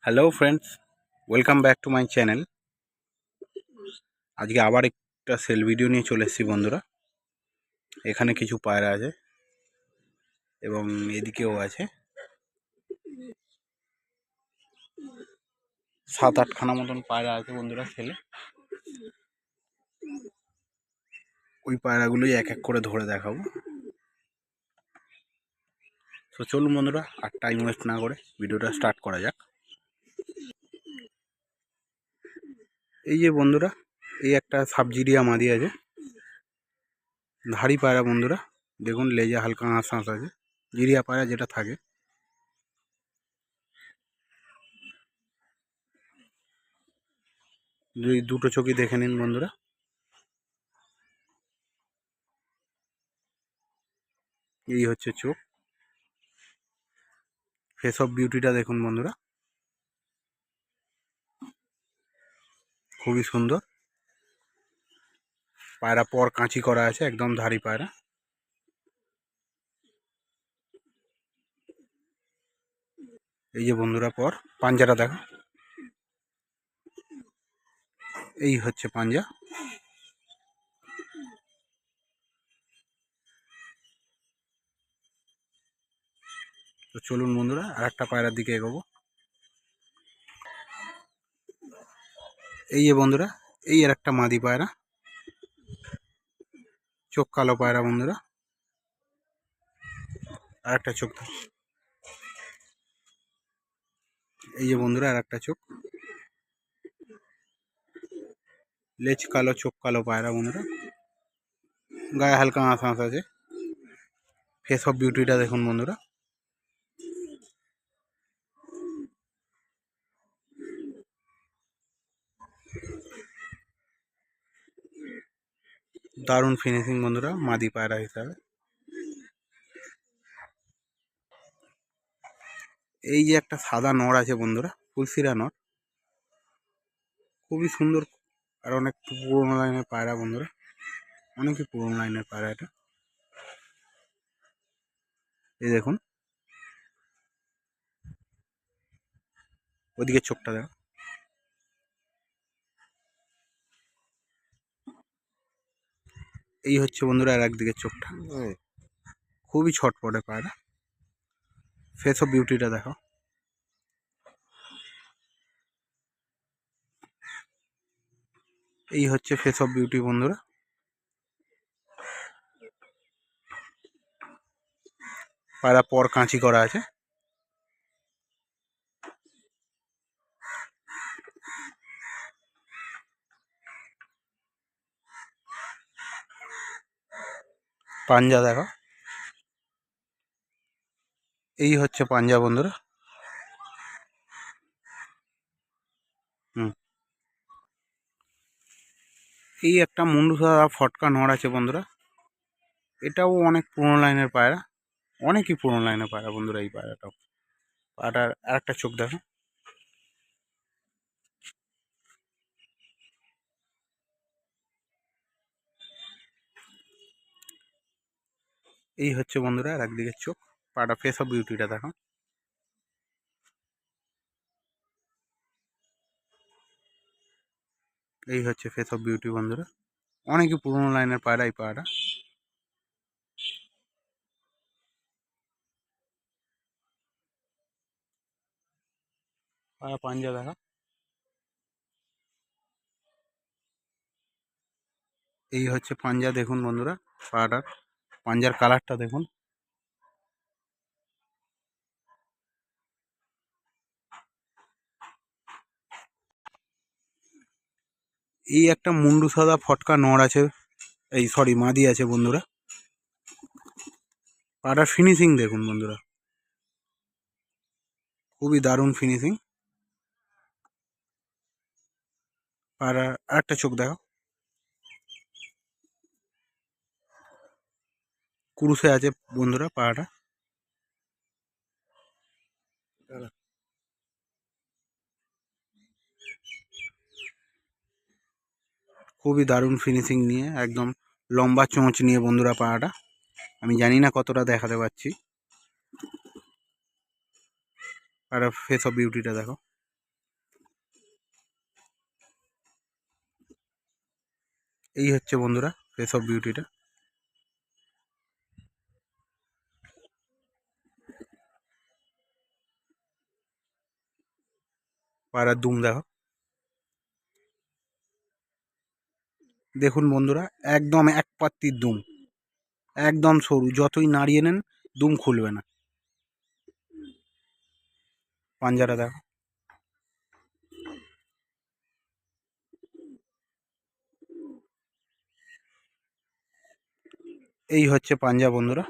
Hello friends, welcome back to my channel. আজকে আবার একটা সেল ভিডিও নিয়ে চলে এসেছি বন্ধুরা। এখানে কিছু পায়রা আছে এবং এদিকেও আছে 7-8খানা মতন পায়রা আছে বন্ধুরা সেলে। ওই পায়রাগুলোই এক এক করে ধরে দেখাবো। তো চলুন বন্ধুরা, আর টাইম ওয়েস্ট না করে ভিডিওটা স্টার্ট করা যাক। এই যে বন্ধুরা, এই একটা সাবজিরিয়া মাদি আছে, ধাড়ি পায়রা বন্ধুরা। দেখুন লেজে হালকা আঁশ আঁশ আছে, জিরিয়া পায়রা যেটা থাকে। দুটো চোখই দেখে নিন বন্ধুরা। এই হচ্ছে চোখ, ফেস অফ বিউটিটা দেখুন বন্ধুরা, খুবই সুন্দর। পায়রা পর কাঁচি করা আছে, একদম ধাড়ি পায়রা। এই যে বন্ধুরা পর, পাঞ্জাটা দেখো, এই হচ্ছে পাঞ্জা। তো চলুন বন্ধুরা, আর একটা পায়রার দিকে এগোবো। এই যে বন্ধুরা, এই আর একটা মাদি পায়রা, চোখ কালো পায়রা বন্ধুরা। আর একটা চোখ, এই যে বন্ধুরা আর একটা চোখ, লেজ কালো চোখ কালো পায়রা বন্ধুরা, গায়ে হালকা আঁশ আঁশ আছে। ফেস অফ বিউটিটা দেখুন বন্ধুরা, দারুণ ফিনিশিং বন্ধুরা মাদি পায়রা হিসাবে। এই যে একটা সাদা নর আছে বন্ধুরা, ফুলসিরা নর, খুবই সুন্দর। আর অনেক পুরোনো লাইনের পায়রা বন্ধুরা, অনেকই পুরোনো লাইনের পায়রা এটা। এই দেখুন, ওদিকে চোখটা দেখো, এই হচ্ছে বন্ধুরা আর একদিকে চোখটা, খুবই ছটপটে পায়রা। ফেস অফ বিউটিটা দেখো, এই হচ্ছে ফেস অফ বিউটি বন্ধুরা। পায়রা পর কাঁচি করা আছে। পাঞ্জা দেখো, এই হচ্ছে পাঞ্জা বন্ধুরা। এই একটা মুন্ডু সাদা ফটকা নড় আছে বন্ধুরা, এটাও অনেক পুরোনো লাইনের পায়রা, অনেকই পুরোনো লাইনের পায়রা বন্ধুরা। এই পায়রাটাও, পায়রাটার আর একটা চোখ দেখো, এই হচ্ছে বন্ধুরা আর একদিকে চোখ। পায়রা ফেস অফ বিউটিটা দেখো, এই হচ্ছে ফেস অফ বিউটি বন্ধুরা। অনেকই পুরোনো লাইনের পায়রা এই পায়রা। পায়রা পাঞ্জা দেখা, এই হচ্ছে পাঞ্জা দেখুন বন্ধুরা। পায়রাটার পাঞ্জার কালারটা দেখুন, এই একটা মুন্ডু সাদা ফটকা নড় আছে, এই সরি মাদি আছে বন্ধুরা। পায়রার ফিনিশিং দেখুন বন্ধুরা, খুবই দারুণ ফিনিশিং। পায়রা আরেকটা চোখ দেখো, কুরুসে আছে বন্ধুরা পায়রাটা। খুবই দারুণ ফিনিশিং নিয়ে, একদম লম্বা চোঁচ নিয়ে বন্ধুরা পায়রাটা। আমি জানি না কতটা দেখাতে পাচ্ছি। পায়রা ফেস অফ বিউটিটা দেখো, এই হচ্ছে বন্ধুরা ফেস অফ বিউটিটা। পায়রার দুম দেখো, দেখুন বন্ধুরা একদম এক পাত্তির দুম, একদম সরু, যতই নাড়িয়ে নেন দুম খুলবে না। পাঞ্জারা দেখো, এই হচ্ছে পাঞ্জা বন্ধুরা।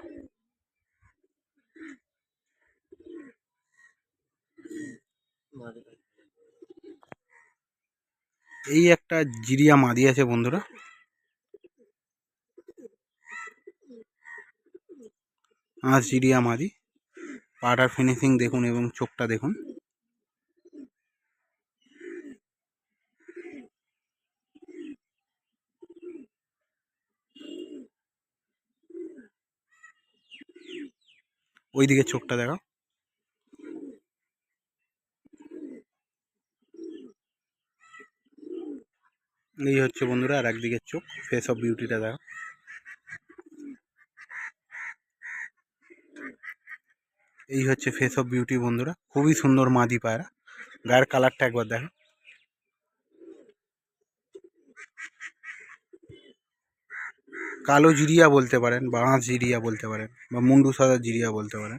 এই একটা জিরিয়া মাদি আছে বন্ধুরা, জিরিয়া মাদি। পাটার ফিনিশিং দেখুন এবং চোখটা দেখুন। ওইদিকে চোখটা দেখো, এই হচ্ছে বন্ধুরা আর একদিকের চোখ। ফেস অফ বিউটিটা দেখো, এই হচ্ছে ফেস অফ বিউটি বন্ধুরা। খুবই সুন্দর মাদি পায়রা। গায়ের কালারটা একবার দেখো, কালো জিরিয়া বলতে পারেন বা আঁশ জিরিয়া বলতে পারেন বা মুন্ডু সাদা জিরিয়া বলতে পারেন,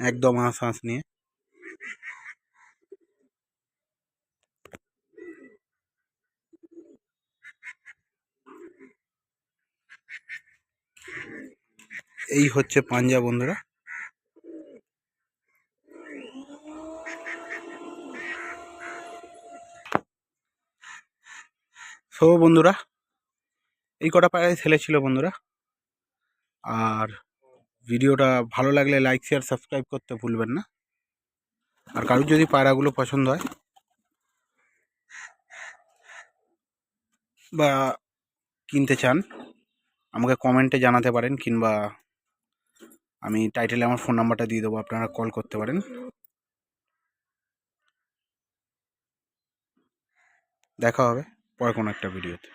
একদম আঁশ আঁশ নিয়ে। এই হচ্ছে পাঞ্জা বন্ধুরা। সো বন্ধুরা এই কটা পায়রাই ছেলে ছিল বন্ধুরা। আর ভিডিওটা ভালো লাগলে লাইক শেয়ার সাবস্ক্রাইব করতে ভুলবেন না। আর কারোর যদি পায়রাগুলো পছন্দ হয় বা কিনতে চান আমাকে কমেন্টে জানাতে পারেন, কিংবা আমি টাইটেলে আমার ফোন নাম্বারটা দিয়ে দেবো, আপনারা কল করতে পারেন। দেখা হবে পরে কোনো একটা ভিডিওতে।